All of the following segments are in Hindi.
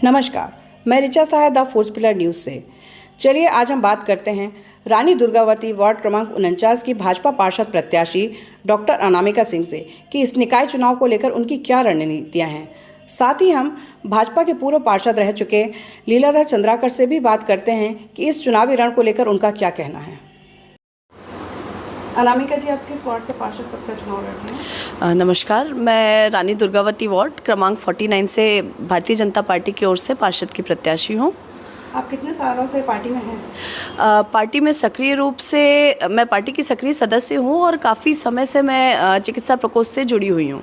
नमस्कार, मैं ऋचा सहाय द फोर्थ पिलर न्यूज़ से। चलिए आज हम बात करते हैं रानी दुर्गावती वार्ड क्रमांक 49 की भाजपा पार्षद प्रत्याशी डॉक्टर अनामिका सिंह से कि इस निकाय चुनाव को लेकर उनकी क्या रणनीतियां हैं। साथ ही हम भाजपा के पूर्व पार्षद रह चुके लीलाधर चंद्राकर से भी बात करते हैं कि इस चुनावी रण को लेकर उनका क्या कहना है। अनामिका जी, आप किस वार्ड से पार्षद पद का चुनाव लड़ रहे हैं? नमस्कार, मैं रानी दुर्गावती वार्ड क्रमांक 49 से भारतीय जनता पार्टी की ओर से पार्षद की प्रत्याशी हूँ। आप कितने सालों से पार्टी में हैं? पार्टी में सक्रिय रूप से मैं पार्टी की सक्रिय सदस्य हूँ और काफ़ी समय से मैं चिकित्सा प्रकोष्ठ से जुड़ी हुई हूँ।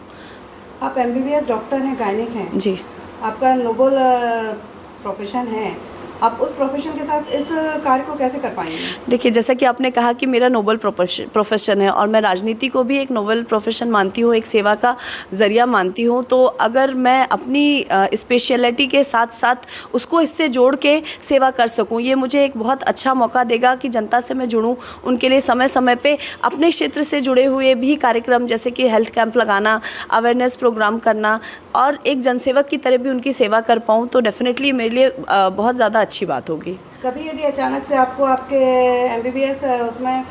आप MBBS डॉक्टर हैं, गायनिक हैं जी। आपका नोबल प्रोफेशन है, आप उस प्रोफेशन के साथ इस कार्य को कैसे कर पाएंगे? देखिए, जैसा कि आपने कहा कि मेरा नोबल प्रोफेशन है और मैं राजनीति को भी एक नोबल प्रोफेशन मानती हूँ, एक सेवा का ज़रिया मानती हूँ। तो अगर मैं अपनी स्पेशलिटी के साथ साथ उसको इससे जोड़ के सेवा कर सकूँ, ये मुझे एक बहुत अच्छा मौका देगा कि जनता से मैं जुड़ूँ, उनके लिए समय समय पे अपने क्षेत्र से जुड़े हुए भी कार्यक्रम जैसे कि हेल्थ कैंप लगाना, अवेयरनेस प्रोग्राम करना और एक जनसेवक की तरह भी उनकी सेवा कर पाऊँ, तो डेफिनेटली मेरे लिए बहुत ज़्यादा अच्छी बात होगी। कभी यदि अचानक से आपको आपके MBBS उसमें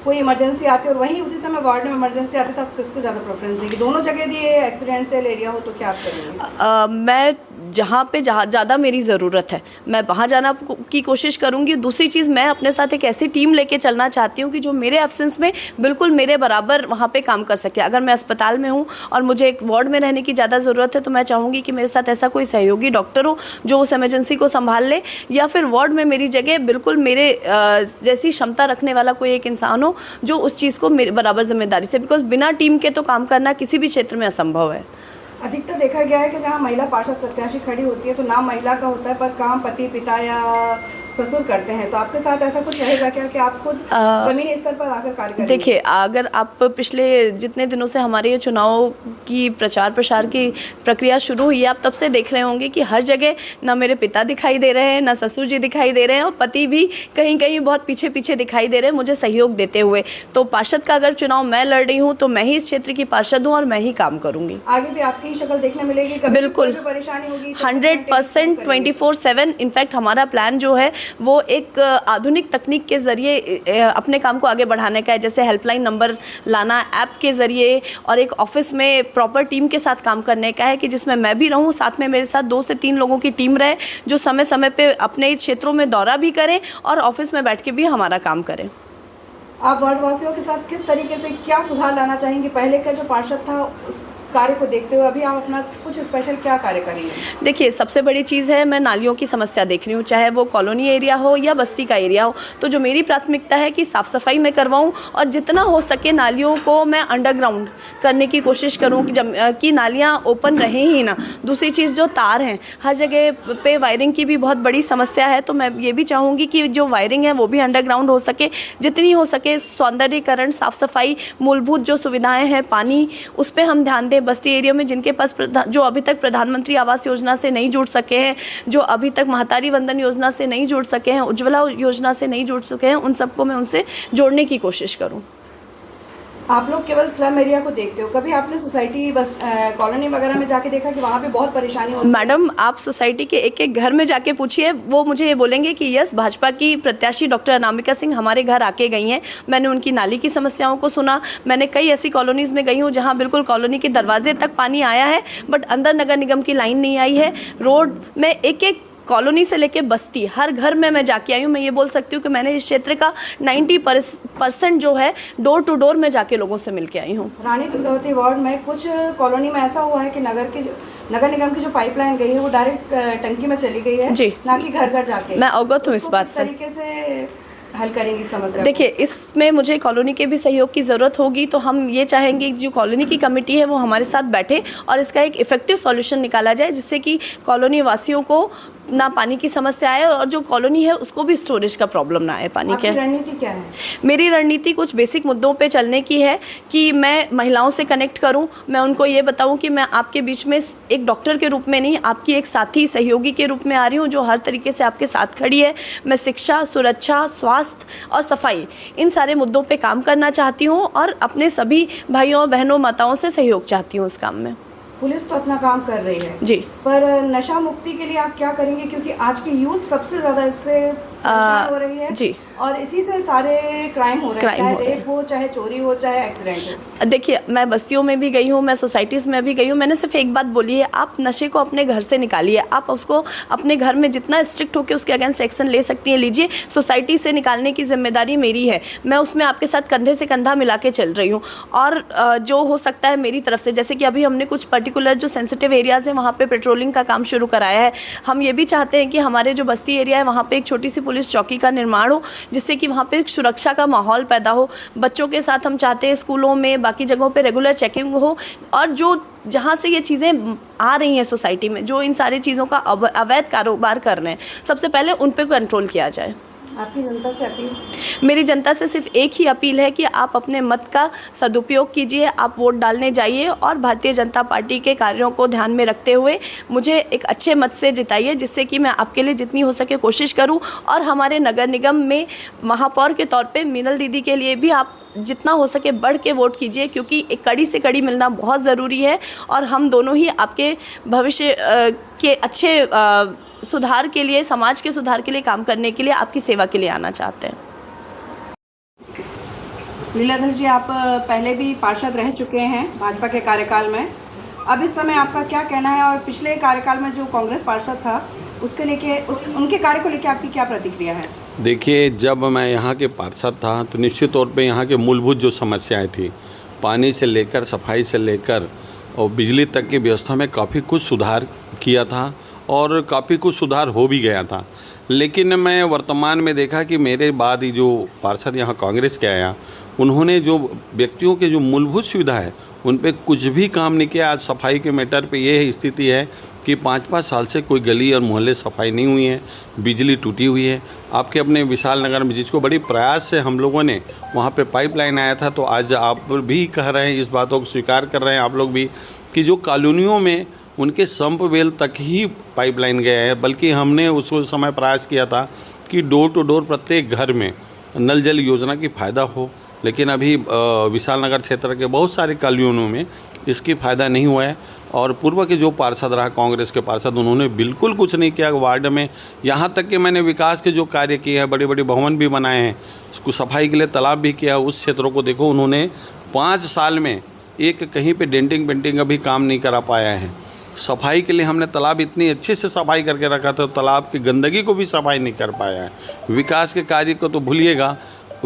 कोई इमरजेंसी आती है और वहीं उसी समय वार्ड में इमरजेंसी आती है, तो आप किसको ज़्यादा प्रेफरेंस देंगे? दोनों जगह यदि एक्सीडेंशियल एरिया हो तो क्या आप करेंगे? मैं जहाँ ज़्यादा मेरी ज़रूरत है मैं वहाँ जाना की कोशिश करूँगी। दूसरी चीज़, मैं अपने साथ एक ऐसी टीम लेके चलना चाहती हूँ कि जो मेरे एब्सेंस में बिल्कुल मेरे बराबर वहाँ पे काम कर सके। अगर मैं अस्पताल में हूँ और मुझे एक वार्ड में रहने की ज़्यादा ज़रूरत है तो मैं चाहूँगी कि मेरे साथ ऐसा कोई सहयोगी डॉक्टर हो जो उस इमरजेंसी को संभाल ले, या फिर वार्ड में मेरी जगह बिल्कुल मेरे जैसी क्षमता रखने वाला कोई एक इंसान हो जो उस चीज़ को मेरे बराबर जिम्मेदारी से, बिकॉज बिना टीम के तो काम करना किसी भी क्षेत्र में असंभव है। अधिकतर देखा गया है कि जहाँ महिला पार्षद प्रत्याशी खड़ी होती है तो नाम महिला का होता है पर काम पति, पिता या ससुर करते हैं, तो आपके साथ ऐसा कुछ रहेगा क्या कि आप खुद जमीनी स्तर पर आकर कार्य करेंगे? देखिए, अगर आप पिछले जितने दिनों से हमारे ये चुनाव की प्रचार प्रसार की प्रक्रिया शुरू हुई है, आप तब से देख रहे होंगे कि हर जगह ना मेरे पिता दिखाई दे रहे हैं, ना ससुर जी दिखाई दे रहे हैं और पति भी कहीं कहीं बहुत पीछे पीछे दिखाई दे रहे हैं मुझे सहयोग देते हुए। तो पार्षद का अगर चुनाव मैं लड़ रही हूँ तो मैं ही इस क्षेत्र की पार्षद हूँ और मैं ही काम करूँगी। आगे भी आपकी शक्ल देखने मिलेगी? बिल्कुल, परेशानी होगी 100% 24/7। इनफैक्ट हमारा प्लान जो है वो एक आधुनिक तकनीक के ज़रिए अपने काम को आगे बढ़ाने का है, जैसे हेल्पलाइन नंबर लाना ऐप के ज़रिए, और एक ऑफिस में प्रॉपर टीम के साथ काम करने का है कि जिसमें मैं भी रहूं, साथ में मेरे साथ 2 से 3 लोगों की टीम रहे जो समय समय पे अपने क्षेत्रों में दौरा भी करें और ऑफिस में बैठ के भी हमारा काम करें। आप वार्डवासियों के साथ किस तरीके से क्या सुधार लाना चाहेंगे? पहले का जो पार्षद था उस कार्य को देखते हुए अभी आप अपना कुछ स्पेशल क्या कार्य करेंगे? देखिए, सबसे बड़ी चीज़ है मैं नालियों की समस्या देख रही हूँ, चाहे वो कॉलोनी एरिया हो या बस्ती का एरिया हो। तो जो मेरी प्राथमिकता है कि साफ़ सफाई मैं करवाऊँ और जितना हो सके नालियों को मैं अंडरग्राउंड करने की कोशिश करूँ कि नालियाँ ओपन रहें ही ना। दूसरी चीज़, जो तार हैं हर जगह पे वायरिंग की भी बहुत बड़ी समस्या है, तो मैं ये भी चाहूँगी कि जो वायरिंग है वो भी अंडरग्राउंड हो सके, जितनी हो सके सौंदर्यीकरण, साफ़ सफाई, मूलभूत जो सुविधाएँ हैं, पानी, उस पर हम ध्यान दें। बस्ती एरिया में जिनके पास जो अभी तक प्रधानमंत्री आवास योजना से नहीं जुड़ सके हैं, जो अभी तक महतारी वंदन योजना से नहीं जुड़ सके हैं, उज्ज्वला योजना से नहीं जुड़ सके हैं, उन सबको मैं उनसे जोड़ने की कोशिश करूं। आप लोग केवल स्लम एरिया को देखते हो, कभी आपने सोसाइटी बस कॉलोनी वगैरह में जाके देखा कि वहाँ पे बहुत परेशानी होती है? मैडम, आप सोसाइटी के एक एक घर में जाके पूछिए, वो मुझे ये बोलेंगे कि यस, भाजपा की प्रत्याशी डॉक्टर अनामिका सिंह हमारे घर आके गई हैं। मैंने उनकी नाली की समस्याओं को सुना। मैंने कई ऐसी कॉलोनीज़ में गई हूँ जहाँ बिल्कुल कॉलोनी के दरवाजे तक पानी आया है बट अंदर नगर निगम की लाइन नहीं आई है। रोड में एक एक कॉलोनी से लेके बस्ती हर घर में मैं जाके आई हूँ। मैं ये बोल सकती हूँ कि मैंने इस क्षेत्र का 90% जो है डोर टू डोर में जाके लोगों से मिल के आई हूँ। रानी दुर्गावती वार्ड में कुछ कॉलोनी में ऐसा हुआ है कि नगर निगम की जो पाइपलाइन गई है वो डायरेक्ट टंकी में चली गई है जी, ना कि घर घर जाके। मैं अवगत हूँ इस बात से। तरीके से हल करेंगी समस्या? देखिए, इसमें मुझे कॉलोनी के भी सहयोग की ज़रूरत होगी, तो हम ये चाहेंगे कि जो कॉलोनी की कमेटी है वो हमारे साथ बैठे और इसका एक इफ़ेक्टिव सॉल्यूशन निकाला जाए जिससे कि कॉलोनी वासियों को ना पानी की समस्या आए और जो कॉलोनी है उसको भी स्टोरेज का प्रॉब्लम ना आए पानी के। रणनीति क्या है? मेरी रणनीति कुछ बेसिक मुद्दों पे चलने की है कि मैं महिलाओं से कनेक्ट करूं, मैं उनको ये बताऊं कि मैं आपके बीच में एक डॉक्टर के रूप में नहीं, आपकी एक साथी सहयोगी के रूप में आ रही हूं जो हर तरीके से आपके साथ खड़ी है। मैं शिक्षा, सुरक्षा, स्वास्थ्य और सफाई, इन सारे मुद्दों पर काम करना चाहती हूँ और अपने सभी भाइयों, बहनों, माताओं से सहयोग चाहती हूँ इस काम में। पुलिस तो अपना काम कर रही है जी। पर नशा मुक्ति के लिए आप क्या करेंगे, क्योंकि आज की यूथ सबसे ज़्यादा इससे परेशान हो रही है जी। और इसी से सारे क्राइम हो रहे हैं, चाहे रेप हो, चाहे चोरी हो, चाहे एक्सीडेंट हो। देखिए, मैं बस्तियों में भी गई हूँ, मैं सोसाइटीज़ में भी गई हूँ। मैंने सिर्फ एक बात बोली है, आप नशे को अपने घर से निकालिए। आप उसको अपने घर में जितना स्ट्रिक्ट होकर उसके अगेंस्ट एक्शन ले सकती हैं लीजिए। सोसाइटी से निकालने की जिम्मेदारी मेरी है। मैं उसमें आपके साथ कंधे से कंधा मिला के चल रही हूँ और जो हो सकता है मेरी तरफ से, जैसे कि अभी हमने कुछ पर्टिकुलर जो सेंसिटिव एरियाज़ हैं वहाँ पे पेट्रोलिंग का काम शुरू कराया है। हम ये भी चाहते हैं कि हमारे जो बस्ती एरिया है वहाँ पे एक छोटी सी पुलिस चौकी का निर्माण हो, जिससे कि वहाँ पे एक सुरक्षा का माहौल पैदा हो। बच्चों के साथ हम चाहते हैं स्कूलों में, बाकी जगहों पे रेगुलर चेकिंग हो और जो जहाँ से ये चीज़ें आ रही हैं सोसाइटी में, जो इन सारी चीज़ों का अवैध कारोबार कर रहे हैं, सबसे पहले उन पे कंट्रोल किया जाए। आपकी जनता से अपील? मेरी जनता से सिर्फ एक ही अपील है कि आप अपने मत का सदुपयोग कीजिए, आप वोट डालने जाइए और भारतीय जनता पार्टी के कार्यों को ध्यान में रखते हुए मुझे एक अच्छे मत से जिताइए, जिससे कि मैं आपके लिए जितनी हो सके कोशिश करूं। और हमारे नगर निगम में महापौर के तौर पे मीनल दीदी के लिए भी आप जितना हो सके बढ़ के वोट कीजिए, क्योंकि एक कड़ी से कड़ी मिलना बहुत ज़रूरी है और हम दोनों ही आपके भविष्य के अच्छे सुधार के लिए, समाज के सुधार के लिए काम करने के लिए, आपकी सेवा के लिए आना चाहते हैं। लीलाधर जी, आप पहले भी पार्षद रह चुके हैं भाजपा के कार्यकाल में। अब इस समय आपका क्या कहना है और पिछले कार्यकाल में जो कांग्रेस पार्षद था उसके लेके उनके कार्य को लेके आपकी क्या प्रतिक्रिया है? देखिए, जब मैं यहाँ के पार्षद था तो निश्चित तौर पे यहाँ के मूलभूत जो समस्याएं थी, पानी से लेकर सफाई से लेकर और बिजली तक की व्यवस्था में काफ़ी कुछ सुधार किया था और काफ़ी कुछ सुधार हो भी गया था। लेकिन मैं वर्तमान में देखा कि मेरे बाद ही जो पार्षद यहाँ कांग्रेस के आया, उन्होंने जो व्यक्तियों के जो मूलभूत सुविधा है उन पे कुछ भी काम नहीं किया। आज सफाई के मैटर पे ये स्थिति है कि 5-5 साल से कोई गली और मोहल्ले सफाई नहीं हुई है, बिजली टूटी हुई है। आपके अपने विशाल नगर में जिसको बड़ी प्रयास से हम लोगों ने वहाँ पे पाइपलाइन आया था, तो आज आप भी कह रहे हैं, इस बातों को स्वीकार कर रहे हैं आप लोग भी, कि जो कॉलोनियों में उनके संप वेल तक ही पाइपलाइन गया है। बल्कि हमने उसको समय प्रयास किया था कि डोर टू डोर प्रत्येक घर में नल जल योजना की फ़ायदा हो, लेकिन अभी विशाल नगर क्षेत्र के बहुत सारे कॉलोनियों में इसकी फ़ायदा नहीं हुआ है। और पूर्व के जो पार्षद रहा कांग्रेस के पार्षद, उन्होंने बिल्कुल कुछ नहीं किया वार्ड में। यहाँ तक कि मैंने विकास के जो कार्य किए हैं, बड़े बड़े भवन भी बनाए हैं, उसको सफाई के लिए तालाब भी किया। उस क्षेत्रों को देखो, उन्होंने 5 साल में एक कहीं पे डेंटिंग पेंटिंग का भी काम नहीं करा पाया है। सफाई के लिए हमने तालाब इतनी अच्छे से सफाई करके रखा था, तालाब की गंदगी को भी सफाई नहीं कर पाया है। विकास के कार्य को तो भूलिएगा,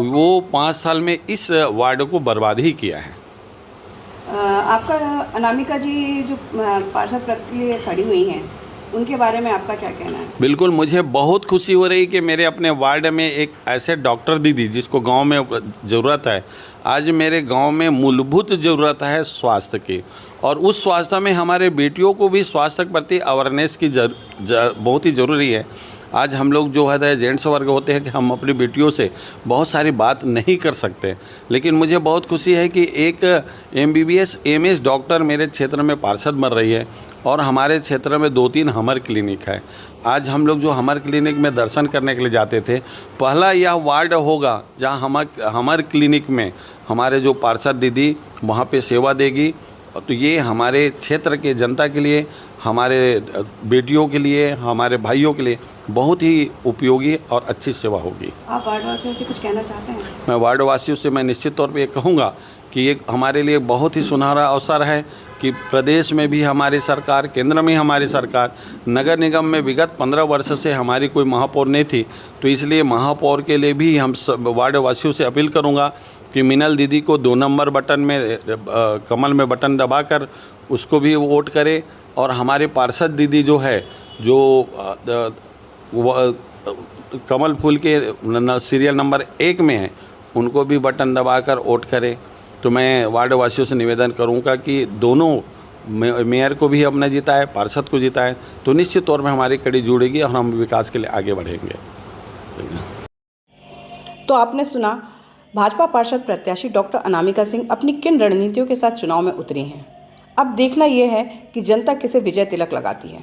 वो 5 साल में इस वार्ड को बर्बाद ही किया है। आपका अनामिका जी जो पार्षद पद के लिए खड़ी हुई हैं, उनके बारे में आपका क्या कहना है? बिल्कुल, मुझे बहुत खुशी हो रही कि मेरे अपने वार्ड में एक ऐसे डॉक्टर दीदी जिसको गांव में ज़रूरत है। आज मेरे गांव में मूलभूत ज़रूरत है स्वास्थ्य की, और उस स्वास्थ्य में हमारे बेटियों को भी स्वास्थ्य के प्रति अवेयरनेस की बहुत ही ज़रूरी है। आज हम लोग जो है जेंट्स वर्ग होते हैं कि हम अपनी बेटियों से बहुत सारी बात नहीं कर सकते, लेकिन मुझे बहुत खुशी है कि एक MBBS MS डॉक्टर मेरे क्षेत्र में पार्षद बन रही है। और हमारे क्षेत्र में 2-3 हमर क्लिनिक है। आज हम लोग जो हमर क्लिनिक में दर्शन करने के लिए जाते थे, पहला यह वार्ड होगा जहाँ हमर क्लिनिक में हमारे जो पार्षद दीदी वहाँ पे सेवा देगी। तो ये हमारे क्षेत्र के जनता के लिए, हमारे बेटियों के लिए, हमारे भाइयों के लिए बहुत ही उपयोगी और अच्छी सेवा होगी। आप वार्डवासियों से कुछ कहना चाहते हैं? मैं वार्डवासियों से मैं निश्चित तौर पे ये कहूँगा कि ये हमारे लिए बहुत ही सुनहरा अवसर है कि प्रदेश में भी हमारी सरकार, केंद्र में हमारी सरकार, नगर निगम में विगत 15 वर्ष से हमारी कोई महापौर नहीं थी। तो इसलिए महापौर के लिए भी हम सब वार्डवासियों से अपील करूँगा कि मीनल दीदी को 2 नंबर बटन में कमल में बटन दबाकर उसको भी वोट करें। और हमारे पार्षद दीदी जो है, जो कमल फूल के सीरियल नंबर 1 में है, उनको भी बटन दबाकर वोट करें। तो मैं वार्डवासियों से निवेदन करूंगा कि दोनों मेयर को भी अपना जिताए, पार्षद को जिताए, तो निश्चित तौर पर हमारी कड़ी जुड़ेगी और हम विकास के लिए आगे बढ़ेंगे। तो आपने सुना भाजपा पार्षद प्रत्याशी डॉक्टर अनामिका सिंह अपनी किन रणनीतियों के साथ चुनाव में उतरी हैं। अब देखना यह है कि जनता किसे विजय तिलक लगाती है।